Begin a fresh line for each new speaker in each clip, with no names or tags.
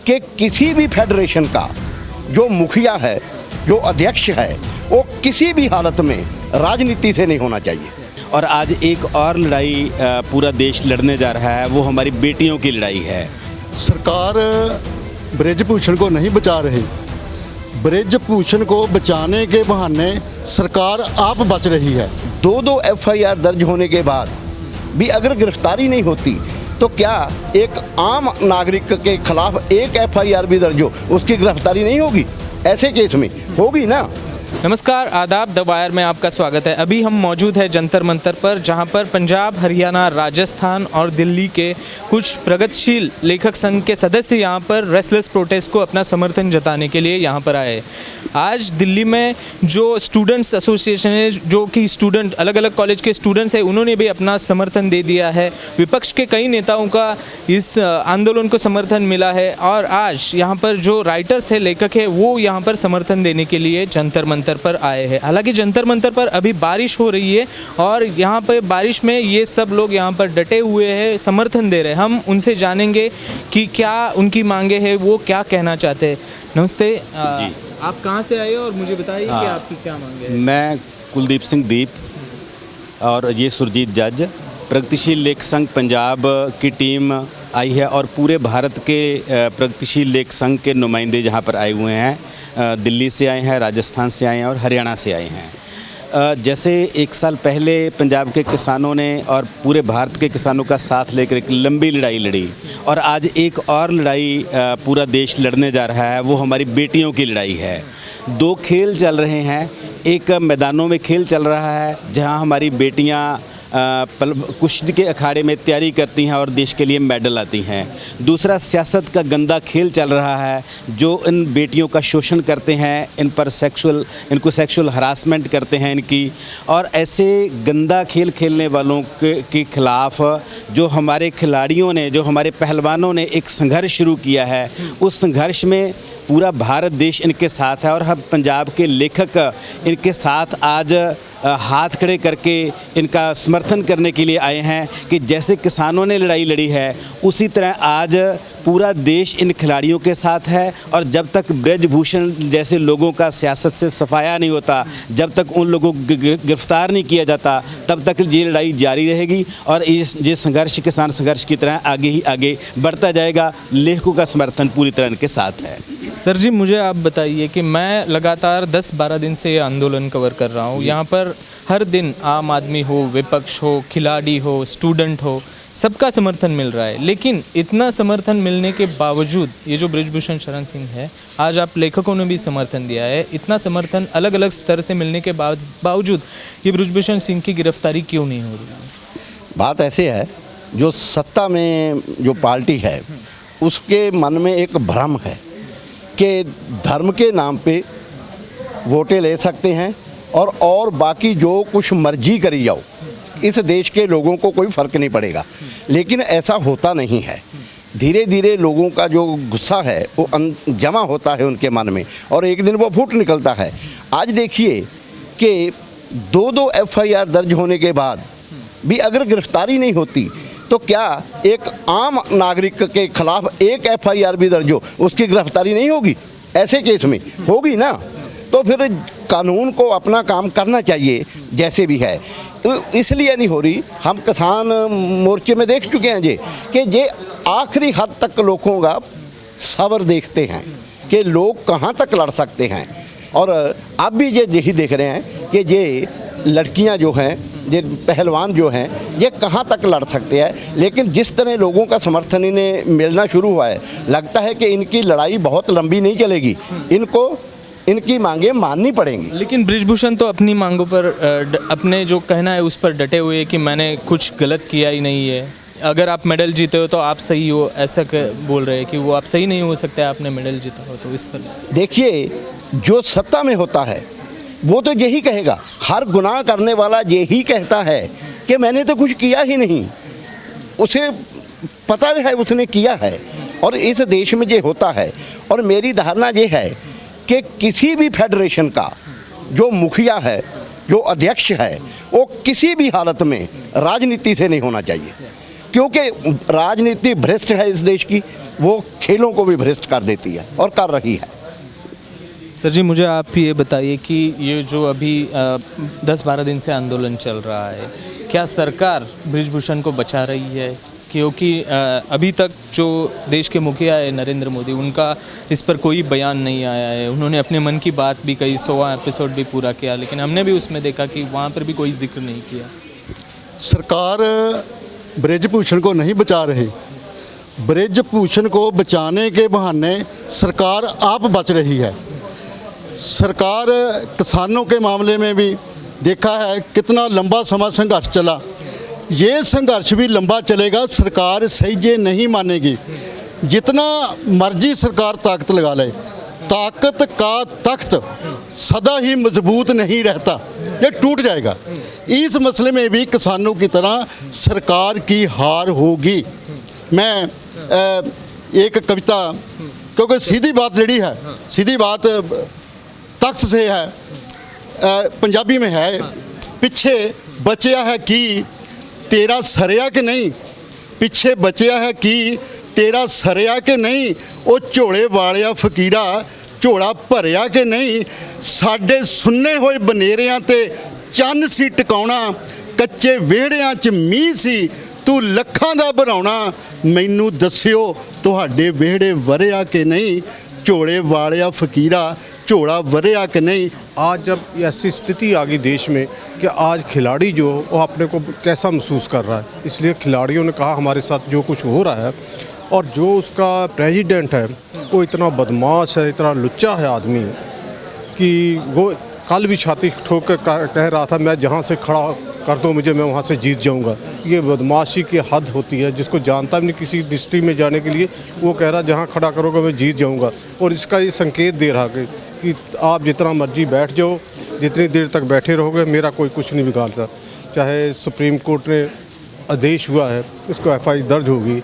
कि किसी भी फेडरेशन का जो मुखिया है, जो अध्यक्ष है, वो किसी भी हालत में राजनीति से नहीं होना चाहिए।
और आज एक और लड़ाई पूरा देश लड़ने जा रहा है, वो हमारी बेटियों की लड़ाई है।
सरकार बृजभूषण को नहीं बचा रही, बृजभूषण को बचाने के बहाने सरकार आप बच रही है।
2 एफआईआर दर्ज होने के बाद भी अगर गिरफ्तारी नहीं होती तो क्या एक आम नागरिक के खिलाफ एक एफआईआर भी दर्ज हो, उसकी गिरफ्तारी नहीं होगी? ऐसे केस में होगी ना।
नमस्कार, आदाब, द वायर में आपका स्वागत है। अभी हम मौजूद हैं जंतर मंतर पर, जहां पर पंजाब, हरियाणा, राजस्थान और दिल्ली के कुछ प्रगतिशील लेखक संघ के सदस्य यहां पर रेस्टलेस प्रोटेस्ट को अपना समर्थन जताने के लिए यहां पर आए। आज दिल्ली में जो स्टूडेंट्स एसोसिएशन है, जो कि स्टूडेंट अलग अलग कॉलेज के स्टूडेंट्स हैं, उन्होंने भी अपना समर्थन दे दिया है। विपक्ष के कई नेताओं का इस आंदोलन को समर्थन मिला है और आज यहाँ पर जो राइटर्स है, लेखक है, वो यहाँ पर समर्थन देने के लिए जंतर मंतर पर आए हैं। हालांकि जंतर मंतर पर अभी बारिश हो रही है और यहाँ पर बारिश में ये सब लोग यहाँ पर डटे हुए हैं, समर्थन दे रहे हैं। हम उनसे जानेंगे कि क्या उनकी मांगे हैं, वो क्या कहना चाहते हैं। नमस्ते, आप कहाँ से आए और मुझे बताइए कि आपकी क्या मांगे हैं।
मैं कुलदीप सिंह दीप और ये सुरजीत जज, प्रगतिशील लेख संघ पंजाब की टीम आई है और पूरे भारत के प्रगतिशील लेख संघ के नुमाइंदे जहाँ पर आए हुए हैं। दिल्ली से आए हैं, राजस्थान से आए हैं और हरियाणा से आए हैं। जैसे 1 साल पहले पंजाब के किसानों ने और पूरे भारत के किसानों का साथ लेकर एक लंबी लड़ाई लड़ी और आज एक और लड़ाई पूरा देश लड़ने जा रहा है, वो हमारी बेटियों की लड़ाई है। 2 खेल चल रहे हैं। एक मैदानों में खेल चल रहा है जहां हमारी बेटियां कुश्ती के अखाड़े में तैयारी करती हैं और देश के लिए मेडल लाती हैं। दूसरा सियासत का गंदा खेल चल रहा है, जो इन बेटियों का शोषण करते हैं, इन पर इनको सेक्सुअल हरासमेंट करते हैं इनकी। और ऐसे गंदा खेल खेलने वालों के खिलाफ जो हमारे खिलाड़ियों ने, जो हमारे पहलवानों ने एक संघर्ष शुरू किया है, उस संघर्ष में पूरा भारत देश इनके साथ है और हम पंजाब के लेखक इनके साथ आज हाथ खड़े करके इनका समर्थन करने के लिए आए हैं कि जैसे किसानों ने लड़ाई लड़ी है, उसी तरह आज पूरा देश इन खिलाड़ियों के साथ है। और जब तक बृजभूषण जैसे लोगों का सियासत से सफाया नहीं होता, जब तक उन लोगों को गिरफ्तार नहीं किया जाता, तब तक ये लड़ाई जारी रहेगी और ये संघर्ष किसान संघर्ष की तरह आगे ही आगे बढ़ता जाएगा। लेखकों का समर्थन पूरी तरह इनके साथ है।
सर जी, मुझे आप बताइए कि मैं लगातार 10-12 दिन से ये आंदोलन कवर कर रहा हूँ। यहाँ पर हर दिन आम आदमी हो, विपक्ष हो, खिलाड़ी हो, स्टूडेंट हो, सबका समर्थन मिल रहा है। लेकिन इतना समर्थन मिलने के बावजूद ये जो बृजभूषण शरण सिंह है, आज आप लेखकों ने भी समर्थन दिया है, इतना समर्थन अलग अलग स्तर से मिलने के बावजूद ये बृजभूषण सिंह की गिरफ्तारी क्यों नहीं हो रही?
बात ऐसे है, जो सत्ता में जो पार्टी है उसके मन में एक भ्रम है कि धर्म के नाम पे वोटें ले सकते हैं और बाकी जो कुछ मर्जी करी जाओ, इस देश के लोगों को कोई फ़र्क नहीं पड़ेगा। लेकिन ऐसा होता नहीं है। धीरे धीरे लोगों का जो गुस्सा है वो जमा होता है उनके मन में और एक दिन वो फूट निकलता है। आज देखिए कि 2 एफआईआर दर्ज होने के बाद भी अगर गिरफ्तारी नहीं होती तो क्या एक आम नागरिक के खिलाफ एक एफआईआर भी दर्ज हो, उसकी गिरफ्तारी नहीं होगी? ऐसे केस में होगी ना। तो फिर कानून को अपना काम करना चाहिए जैसे भी है। तो इसलिए नहीं हो रही। हम किसान मोर्चे में देख चुके हैं कि ये आखिरी हद तक लोगों का सब्र देखते हैं कि लोग कहाँ तक लड़ सकते हैं। और अब भी ये यही देख रहे हैं कि ये लड़कियां जो हैं, ये पहलवान जो हैं, ये कहाँ तक लड़ सकते हैं। लेकिन जिस तरह लोगों का समर्थन इन्हें मिलना शुरू हुआ है, लगता है कि इनकी लड़ाई बहुत लंबी नहीं चलेगी, इनको इनकी मांगें माननी पड़ेंगी।
लेकिन बृजभूषण तो अपनी मांगों पर अपने जो कहना है उस पर डटे हुए कि मैंने कुछ गलत किया ही नहीं है। अगर आप मेडल जीते हो तो आप सही हो, ऐसा बोल रहे हैं कि वो आप सही नहीं हो सकते, आपने मेडल जीता हो। तो इस पर देखिए,
जो सत्ता में होता है वो तो यही कहेगा। हर गुनाह करने वाला यही कहता है कि मैंने तो कुछ किया ही नहीं। उसे पता है उसने किया है और इस देश में ये होता है। और मेरी धारणा ये है कि किसी भी फेडरेशन का जो मुखिया है, जो अध्यक्ष है, वो किसी भी हालत में राजनीति से नहीं होना चाहिए। क्योंकि राजनीति भ्रष्ट है इस देश की, वो खेलों को भी भ्रष्ट कर देती है और कर रही है।
सर जी, मुझे आप ये बताइए कि ये जो अभी 10-12 दिन से आंदोलन चल रहा है, क्या सरकार बृजभूषण को बचा रही है? क्योंकि अभी तक जो देश के मुखिया है नरेंद्र मोदी, उनका इस पर कोई बयान नहीं आया है। उन्होंने अपने मन की बात भी कही, 100वां एपिसोड भी पूरा किया, लेकिन हमने भी उसमें देखा कि वहाँ पर भी कोई जिक्र नहीं किया।
सरकार बृजभूषण को नहीं बचा रही, बृजभूषण को बचाने के बहाने सरकार आप बच रही है। सरकार किसानों के मामले में भी देखा है कितना लंबा समय संघर्ष चला, ये संघर्ष भी लंबा चलेगा, सरकार सही नहीं मानेगी। जितना मर्जी सरकार ताकत लगा ले, ताकत का तख्त सदा ही मजबूत नहीं रहता, ये टूट जाएगा। इस मसले में भी किसानों की तरह सरकार की हार होगी। मैं एक कविता, क्योंकि सीधी बात जड़ी है, सीधी बात तख्त से है, पंजाबी में है, पिछे बचिया है कि तेरा सरिया के नहीं, पिछे बचिया है कि तेरा सरिया के नहीं, ओ झोले वालिया फकीरा झोला भरिया के नहीं, साडे सुन्ने होए बनेरियां ते चन्न सी टिकाउणा, कच्चे विहड़ियां च मींह सी तू लखां दा भराउणा, मैनू दस्सिओ तुहाडे विहड़े वरिया के नहीं, झोले वालिया फकीरा झोला वरिया के नहीं।
आज जब ऐसी स्थिति आ गई देश में कि आज खिलाड़ी जो वो अपने को कैसा महसूस कर रहा है, इसलिए खिलाड़ियों ने कहा हमारे साथ जो कुछ हो रहा है, और जो उसका प्रेसिडेंट है वो इतना बदमाश है, इतना लुच्चा है आदमी कि वो कल भी छाती ठोक कर कह रहा था मैं जहाँ से खड़ा कर दो मुझे, मैं वहाँ से जीत जाऊँगा। ये बदमाशी की हद होती है, जिसको जानता भी नहीं किसी डिस्ट्रिक्ट में जाने के लिए, वो कह रहा जहाँ खड़ा करोगे मैं जीत जाऊँगा। और इसका ये संकेत दे रहा कि आप जितना मर्जी बैठ जाओ, जितनी देर तक बैठे रहोगे मेरा कोई कुछ नहीं बिगाड़ता। चाहे सुप्रीम कोर्ट ने आदेश हुआ है उसको FI दर्ज होगी,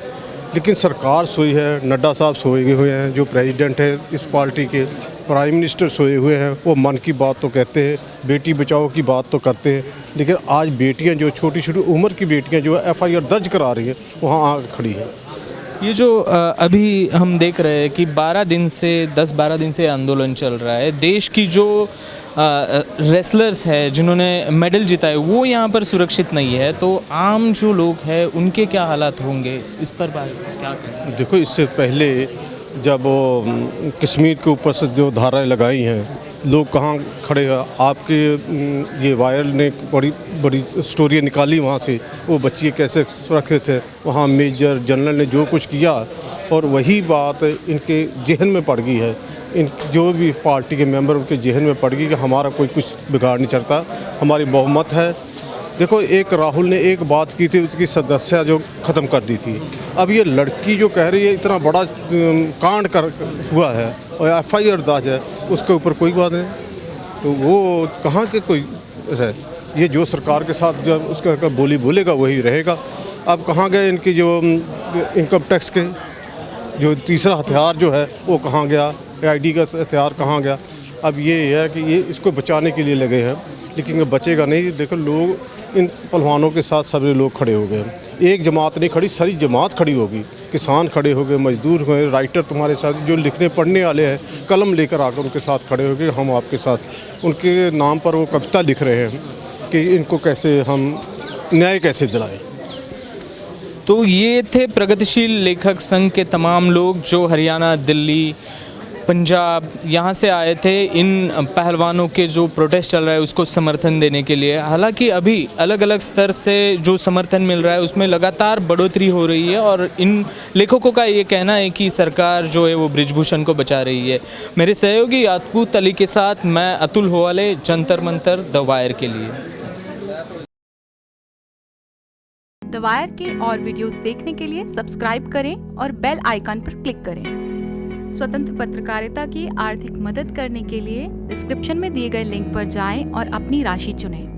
लेकिन सरकार सोई है, नड्डा साहब सोए हुए हैं, जो प्रेसिडेंट है इस पार्टी के, प्राइम मिनिस्टर सोए हुए हैं, वो मन की बात तो कहते हैं, बेटी बचाओ की बात तो करते हैं, लेकिन आज बेटियां जो छोटी छोटी उम्र की बेटियां जो FIR दर्ज करा रही हैं वहाँ आग खड़ी है।
ये जो अभी हम देख रहे हैं कि 10-12 दिन से आंदोलन चल रहा है, देश की जो रेसलर्स है जिन्होंने मेडल जिताए वो यहाँ पर सुरक्षित नहीं है, तो आम जो लोग हैं उनके क्या हालात होंगे, इस पर बात क्या करें?
देखो, इससे पहले जब वो कश्मीर के ऊपर से जो धाराएं लगाई हैं, लोग कहाँ खड़े हैं, आपके ये वायरल ने बड़ी बड़ी स्टोरियाँ निकाली वहाँ से, वो बच्चे कैसे सुरक्षित थे, वहाँ मेजर जनरल ने जो कुछ किया, और वही बात इनके जहन में पड़ गई है, इन जो भी पार्टी के मेंबर उनके जहन में पड़ गई कि हमारा कोई कुछ बिगाड़ नहीं सकता, हमारी बहुमत है। देखो, एक राहुल ने एक बात की थी, उसकी सदस्यता जो ख़त्म कर दी थी। अब ये लड़की जो कह रही है इतना बड़ा कांड हुआ है और FIR दर्ज है, उसके ऊपर कोई बात नहीं, तो वो कहाँ के कोई है? ये जो सरकार के साथ जब उसका बोली बोलेगा वही रहेगा। अब कहाँ गए इनकी जो इनकम टैक्स के जो तीसरा हथियार जो है वो कहाँ गया, ID का हथियार कहाँ गया? अब ये है कि ये इसको बचाने के लिए लगे हैं, लेकिन ये बचेगा नहीं। देखो, लोग इन पहलवानों के साथ सभी लोग खड़े हो गए, एक जमात नहीं खड़ी, सारी जमात खड़ी होगी, किसान खड़े हो गए, मजदूर हुए, राइटर तुम्हारे साथ जो लिखने पढ़ने वाले हैं कलम लेकर आकर उनके साथ खड़े हो गए, हम आपके साथ। उनके नाम पर वो कविता लिख रहे हैं कि इनको कैसे हम न्याय कैसे दिलाएं।
तो ये थे प्रगतिशील लेखक संघ के तमाम लोग जो हरियाणा, दिल्ली, पंजाब यहाँ से आए थे इन पहलवानों के जो प्रोटेस्ट चल रहा है उसको समर्थन देने के लिए। हालांकि अभी अलग अलग स्तर से जो समर्थन मिल रहा है उसमें लगातार बढ़ोतरी हो रही है और इन लेखकों का ये कहना है कि सरकार जो है वो बृजभूषण को बचा रही है। मेरे सहयोगी याकूत अली के साथ मैं अतुल होवाले, जंतर मंतर, द वायर के लिए।
द वायर के और वीडियोस देखने के लिए सब्सक्राइब करें और बेल आइकन पर क्लिक करें। स्वतंत्र पत्रकारिता की आर्थिक मदद करने के लिए डिस्क्रिप्शन में दिए गए लिंक पर जाएं और अपनी राशि चुनें।